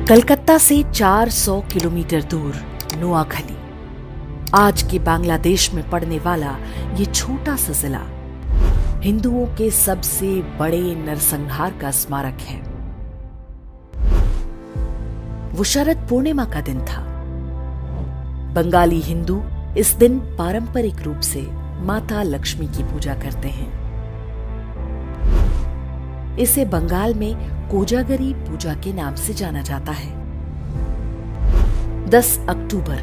कलकत्ता से 400 किलोमीटर दूर नोआखली, आज के बांग्लादेश में पड़ने वाला ये छोटा सा जिला हिंदुओं के सबसे बड़े नरसंहार का स्मारक है। वो शरद पूर्णिमा का दिन था। बंगाली हिंदू इस दिन पारंपरिक रूप से माता लक्ष्मी की पूजा करते हैं। इसे बंगाल में कोजागरी पूजा के नाम से जाना जाता है। 10 अक्टूबर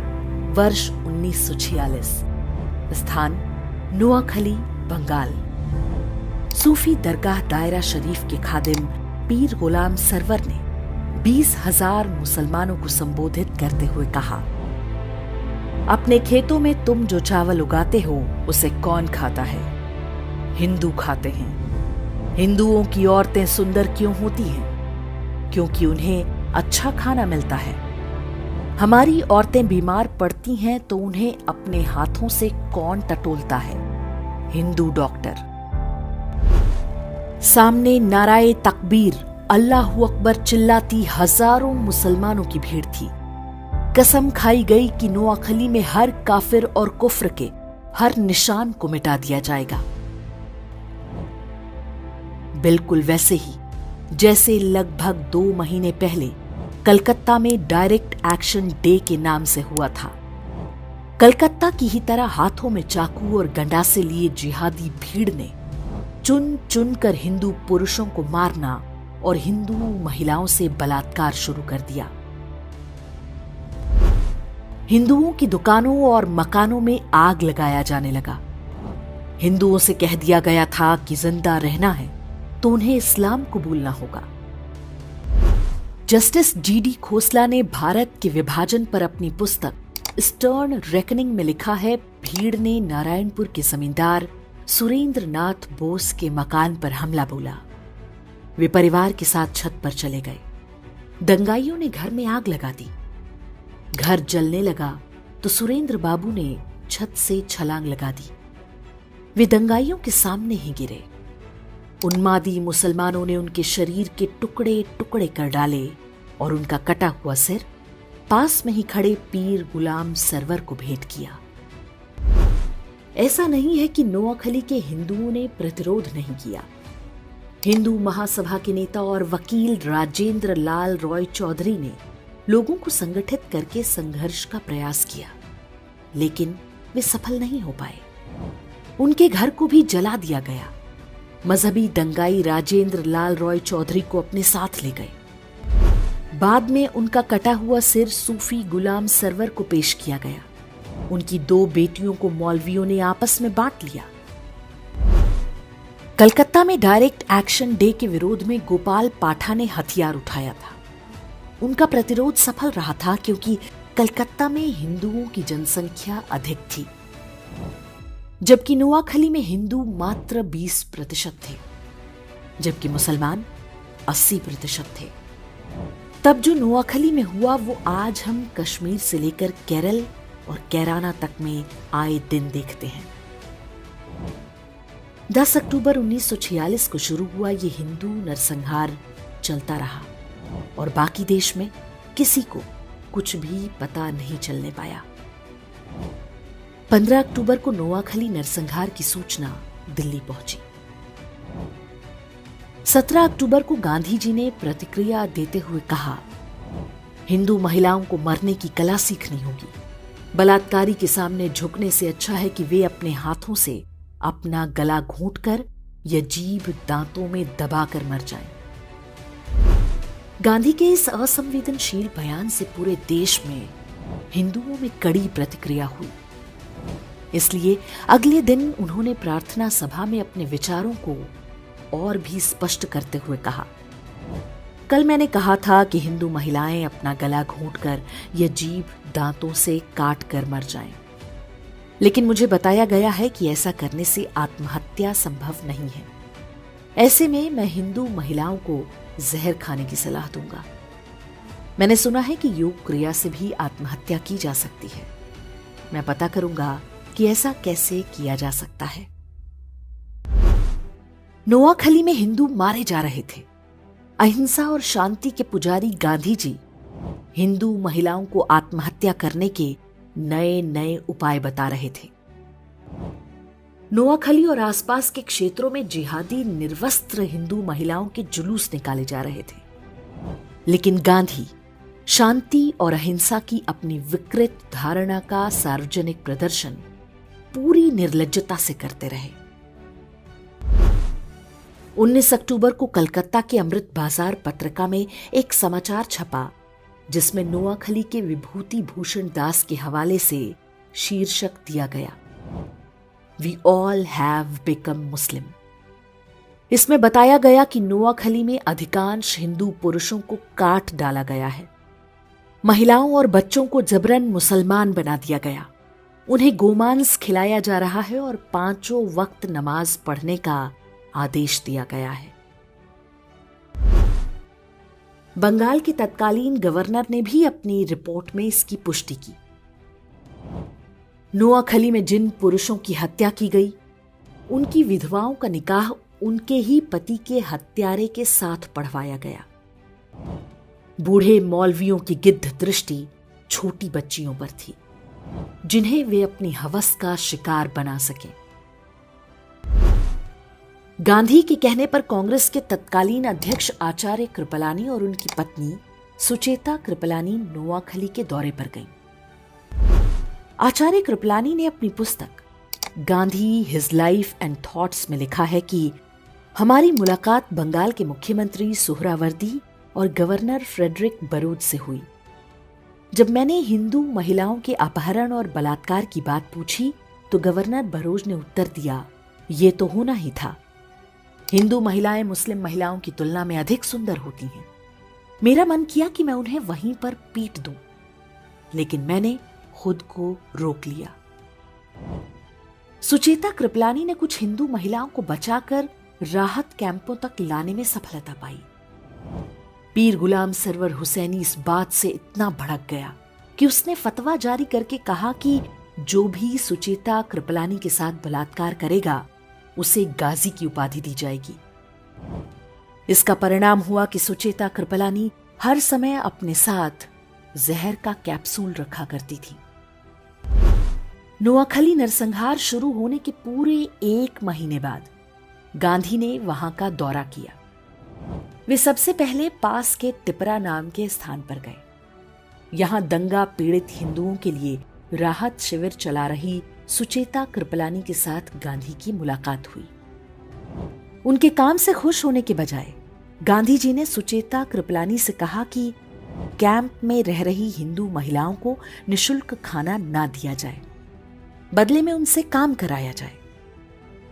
वर्ष 1946, स्थान नोआखली, बंगाल। सूफी दरगाह दायरा शरीफ के खादिम पीर गुलाम सरवर ने 20,000 मुसलमानों को संबोधित करते हुए कहा, अपने खेतों में तुम जो चावल उगाते हो उसे कौन खाता है? हिंदू खाते हैं। हिंदुओं की औरतें सुंदर क्यों होती हैं? क्योंकि उन्हें अच्छा खाना मिलता है। हमारी औरतें बीमार पड़ती हैं तो उन्हें अपने हाथों से कौन टटोलता है? हिंदू डॉक्टर। सामने नाराए तकबीर, अल्लाहू अकबर चिल्लाती हजारों मुसलमानों की भीड़ थी। कसम खाई गई कि नोआखली में हर काफिर और कुफ्र के हर निशान को मिटा दिया जाएगा। बिल्कुल वैसे ही जैसे लगभग 2 महीने पहले कलकत्ता में डायरेक्ट एक्शन डे के नाम से हुआ था। कलकत्ता की ही तरह हाथों में चाकू और गंडासे लिए जिहादी भीड़ ने चुन चुन कर हिंदू पुरुषों को मारना और हिंदू महिलाओं से बलात्कार शुरू कर दिया। हिंदुओं की दुकानों और मकानों में आग लगाया जाने लगा। हिंदुओं से कह दिया गया था कि जिंदा रहना है तो उन्हें इस्लाम कबूलना होगा। जस्टिस जीडी खोसला ने भारत के विभाजन पर अपनी पुस्तक स्टर्न रेकनिंग में लिखा है, भीड़ ने नारायणपुर के जमींदार सुरेंद्र नाथ बोस के मकान पर हमला बोला। वे परिवार के साथ छत पर चले गए। दंगाइयों ने घर में आग लगा दी। घर जलने लगा तो सुरेंद्र बाबू ने छत से छलांग लगा दी। वे दंगाइयों के सामने ही गिरे। उन्मादी मुसलमानों ने उनके शरीर के टुकड़े टुकड़े कर डाले और उनका कटा हुआ सिर पास में ही खड़े पीर गुलाम सरवर को भेंट किया। ऐसा नहीं है कि नोआखली के हिंदुओं ने प्रतिरोध नहीं किया। हिंदू महासभा के नेता और वकील राजेंद्र लाल रॉय चौधरी ने लोगों को संगठित करके संघर्ष का प्रयास किया, लेकिन वे सफल नहीं हो पाए। उनके घर को भी जला दिया गया। मजहबी दंगाई राजेंद्र लाल रॉय चौधरी को अपने साथ ले गए। बाद में उनका कटा हुआ सिर सूफी गुलाम सरवर को पेश किया गया। उनकी 2 बेटियों को मौलवियों ने आपस में बांट लिया। कलकत्ता में डायरेक्ट एक्शन डे के विरोध में गोपाल पाठा ने हथियार उठाया था। उनका प्रतिरोध सफल रहा था क्योंकि कलकत्ता में हिंदुओं की जनसंख्या अधिक थी, जबकि नोआखली में हिंदू मात्र 20% थे, जबकि मुसलमान 80% थे। तब जो नोआखली में हुआ वो आज हम कश्मीर से लेकर केरल और कैराना तक में आए दिन देखते हैं। 10 अक्टूबर 1946 को शुरू हुआ ये हिंदू नरसंहार चलता रहा और बाकी देश में किसी को कुछ भी पता नहीं चलने पाया। 15 अक्टूबर को नोआखली नरसंहार की सूचना दिल्ली पहुंची। 17 अक्टूबर को गांधी जी ने प्रतिक्रिया देते हुए कहा, हिंदू महिलाओं को मरने की कला सीखनी होगी। बलात्कारी के सामने झुकने से अच्छा है कि वे अपने हाथों से अपना गला घोंटकर या जीभ दांतों में दबाकर मर जाएं। गांधी के इस असंवेदनशील बयान से पूरे देश में हिंदुओं में कड़ी प्रतिक्रिया हुई। इसलिए अगले दिन उन्होंने प्रार्थना सभा में अपने विचारों को और भी स्पष्ट करते हुए कहा, कल मैंने कहा था कि हिंदू महिलाएं अपना गला घोंटकर या जीभ दांतों से काट कर मर जाएं, लेकिन मुझे बताया गया है कि ऐसा करने से आत्महत्या संभव नहीं है। ऐसे में मैं हिंदू महिलाओं को जहर खाने की सलाह दूंगा। मैंने सुना है कि योग क्रिया से भी आत्महत्या की जा सकती है। मैं पता करूंगा कि ऐसा कैसे किया जा सकता है। नोआखली में हिंदू मारे जा रहे थे। अहिंसा और शांति के पुजारी गांधी जी हिंदू महिलाओं को आत्महत्या करने के नए नए उपाय बता रहे थे। नोआखली और आसपास के क्षेत्रों में जिहादी निर्वस्त्र हिंदू महिलाओं के जुलूस निकाले जा रहे थे, लेकिन गांधी शांति और अहिंसा की अपनी विकृत धारणा का सार्वजनिक प्रदर्शन पूरी निर्लज्जता से करते रहे। 19 अक्टूबर को कलकत्ता के अमृत बाजार पत्रिका में एक समाचार छपा जिसमें नोआखली के विभूति भूषण दास के हवाले से शीर्षक दिया गया, वी ऑल हैव बिकम मुस्लिम। इसमें बताया गया कि नोआखली में अधिकांश हिंदू पुरुषों को काट डाला गया है, महिलाओं और बच्चों को जबरन मुसलमान बना दिया गया, उन्हें गोमांस खिलाया जा रहा है और 5 वक्त नमाज पढ़ने का आदेश दिया गया है। बंगाल के तत्कालीन गवर्नर ने भी अपनी रिपोर्ट में इसकी पुष्टि की। नोआखली में जिन पुरुषों की हत्या की गई, उनकी विधवाओं का निकाह उनके ही पति के हत्यारे के साथ पढ़वाया गया। बूढ़े मौलवियों की गिद्ध दृष्टि छोटी बच्चियों पर थी, जिन्हें वे अपनी हवस का शिकार बना सके। गांधी के कहने पर कांग्रेस के तत्कालीन अध्यक्ष आचार्य कृपलानी और उनकी पत्नी सुचेता कृपलानी नोआखली के दौरे पर गईं। आचार्य कृपलानी ने अपनी पुस्तक Gandhi his life and thoughts में लिखा है कि हमारी मुलाकात बंगाल के मुख्यमंत्री सुहरावर्दी और गवर्नर फ्रेडरिक बरूच से हुई। जब मैंने हिंदू महिलाओं के अपहरण और बलात्कार की बात पूछी तो गवर्नर बरोज ने उत्तर दिया, ये तो होना ही था। हिंदू महिलाएं मुस्लिम महिलाओं की तुलना में अधिक सुंदर होती हैं। मेरा मन किया कि मैं उन्हें वहीं पर पीट दूं, लेकिन मैंने खुद को रोक लिया। सुचेता कृपलानी ने कुछ हिंदू महिलाओं को बचाकर राहत कैंपों तक लाने में सफलता पाई। पीर गुलाम सरवर हुसैनी इस बात से इतना भड़क गया कि उसने फतवा जारी करके कहा कि जो भी सुचेता कृपलानी के साथ बलात्कार करेगा उसे गाजी की उपाधि दी जाएगी। इसका परिणाम हुआ कि सुचेता कृपलानी हर समय अपने साथ जहर का कैप्सूल रखा करती थी। नोआखली नरसंहार शुरू होने के पूरे 1 महीने बाद गांधी ने वहां का दौरा किया। वे सबसे पहले पास के तिपरा नाम के स्थान पर गए। यहां दंगा पीड़ित हिंदुओं के लिए राहत शिविर चला रही सुचेता कृपलानी के साथ गांधी की मुलाकात हुई। उनके काम से खुश होने के बजाय गांधी जी ने सुचेता कृपलानी से कहा कि कैंप में रह रही हिंदू महिलाओं को निशुल्क खाना ना दिया जाए, बदले में उनसे काम कराया जाए।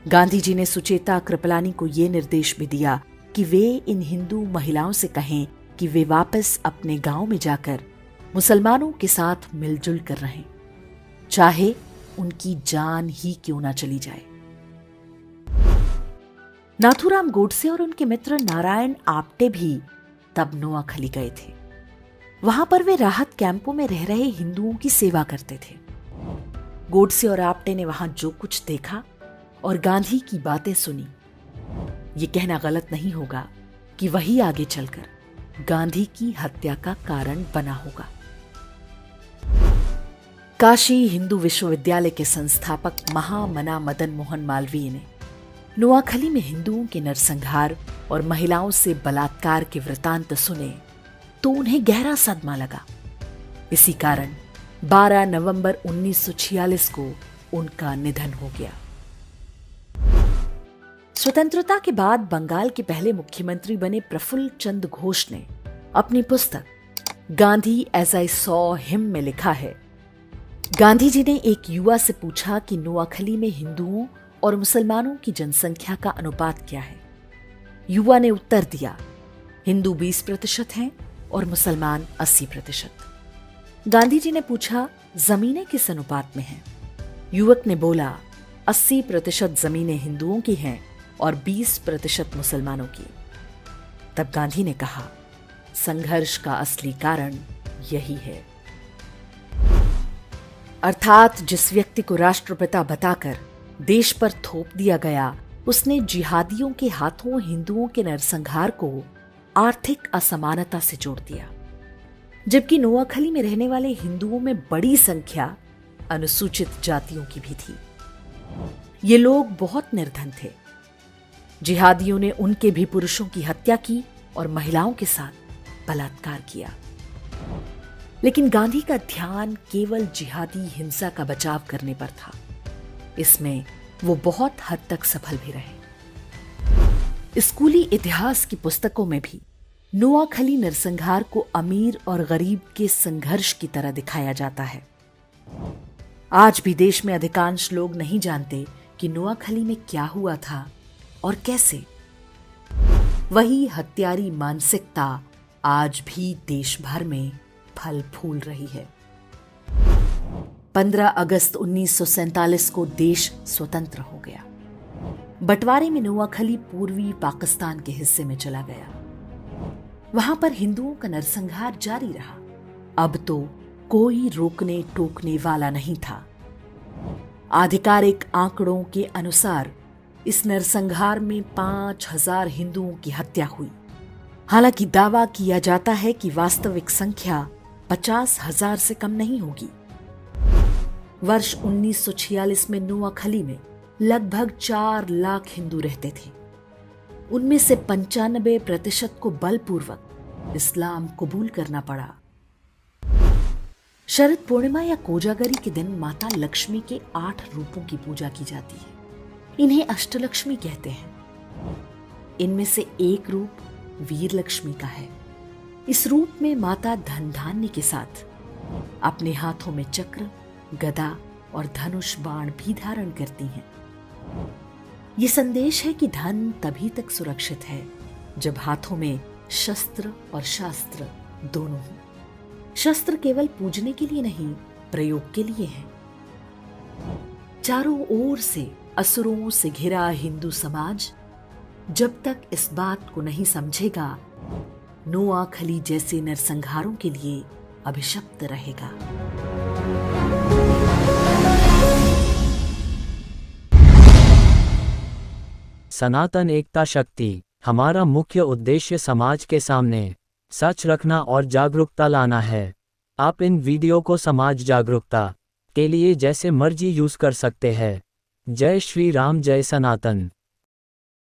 गांधी जी ने सुचेता कृपलानी को यह निर्देश भी दिया कि वे इन हिंदू महिलाओं से कहें कि वे वापस अपने गांव में जाकर मुसलमानों के साथ मिलजुल कर रहें, चाहे उनकी जान ही क्यों ना चली जाए। नाथूराम गोडसे और उनके मित्र नारायण आप्टे भी तब नोआखली गए थे। वहां पर वे राहत कैंपों में रह रहे हिंदुओं की सेवा करते थे। गोडसे और आप्टे ने वहां जो कुछ देखा और गांधी की बातें सुनी, ये कहना गलत नहीं होगा कि वही आगे चलकर गांधी की हत्या का कारण बना होगा। काशी हिंदू विश्वविद्यालय के संस्थापक महामना मदन मोहन मालवीय ने नोआखली में हिंदुओं के नरसंहार और महिलाओं से बलात्कार के वृतांत सुने तो उन्हें गहरा सदमा लगा। इसी कारण 12 नवंबर 1946 को उनका निधन हो गया। स्वतंत्रता के बाद बंगाल के पहले मुख्यमंत्री बने प्रफुल्ल चंद्र घोष ने अपनी पुस्तक Gandhi as I saw him में लिखा है, गांधी जी ने एक युवा से पूछा कि नोआखली में हिंदुओं और मुसलमानों की जनसंख्या का अनुपात क्या है। युवा ने उत्तर दिया, हिंदू 20% हैं और मुसलमान 80%। गांधी जी ने पूछा, जमीनें किस अनुपात में हैं? युवक ने बोला, 80% जमीनें हिंदुओं की हैं और 20% मुसलमानों की। तब गांधी ने कहा, संघर्ष का असली कारण यही है। अर्थात जिस व्यक्ति को राष्ट्रपिता बताकर देश पर थोप दिया गया, उसने जिहादियों के हाथों हिंदुओं के नरसंहार को आर्थिक असमानता से जोड़ दिया। जबकि नोआखली में रहने वाले हिंदुओं में बड़ी संख्या अनुसूचित जातियों की भी थी। ये लोग बहुत निर्धन थे। जिहादियों ने उनके भी पुरुषों की हत्या की और महिलाओं के साथ बलात्कार किया। लेकिन गांधी का ध्यान केवल जिहादी हिंसा का बचाव करने पर था। इसमें वो बहुत हद तक सफल भी रहे। स्कूली इतिहास की पुस्तकों में भी नोआखली नरसंहार को अमीर और गरीब के संघर्ष की तरह दिखाया जाता है। आज भी देश में अधिकांश लोग नहीं जानते कि नोआखली में क्या हुआ था और कैसे। वही हत्यारी मानसिकता आज भी देश भर में फल फूल रही है। 15 अगस्त 1947 को देश स्वतंत्र हो गया। बंटवारे में नोआखली पूर्वी पाकिस्तान के हिस्से में चला गया। वहां पर हिंदुओं का नरसंहार जारी रहा। अब तो कोई रोकने टोकने वाला नहीं था। आधिकारिक आंकड़ों के अनुसार इस नरसंहार में 5000 हिंदुओं की हत्या हुई। हालांकि दावा किया जाता है कि वास्तविक संख्या 50,000 से कम नहीं होगी। वर्ष 1946 में नोआखली में लगभग 4 लाख हिंदू रहते थे। उनमें से 95% को बलपूर्वक इस्लाम कबूल करना पड़ा। शरद पूर्णिमा या कोजागरी के दिन माता लक्ष्मी के 8 रूपों की पूजा की जाती है। इन्हें अष्टलक्ष्मी कहते हैं। इनमें से एक रूप वीर लक्ष्मी का है। इस रूप में माता धन धान्य के साथ अपने हाथों में चक्र, गदा और धनुष बाण भी धारण करती हैं। ये संदेश है कि धन तभी तक सुरक्षित है जब हाथों में शस्त्र और शास्त्र दोनों हों। शस्त्र केवल पूजने के लिए नहीं, प्रयोग के लिए है। चारों ओर से असुरों से घिरा हिंदू समाज जब तक इस बात को नहीं समझेगा, नोआखली जैसे नरसंहारों के लिए अभिशप्त रहेगा। सनातन एकता शक्ति। हमारा मुख्य उद्देश्य समाज के सामने सच रखना और जागरूकता लाना है। आप इन वीडियो को समाज जागरूकता के लिए जैसे मर्जी यूज कर सकते हैं। जय श्री राम, जय सनातन।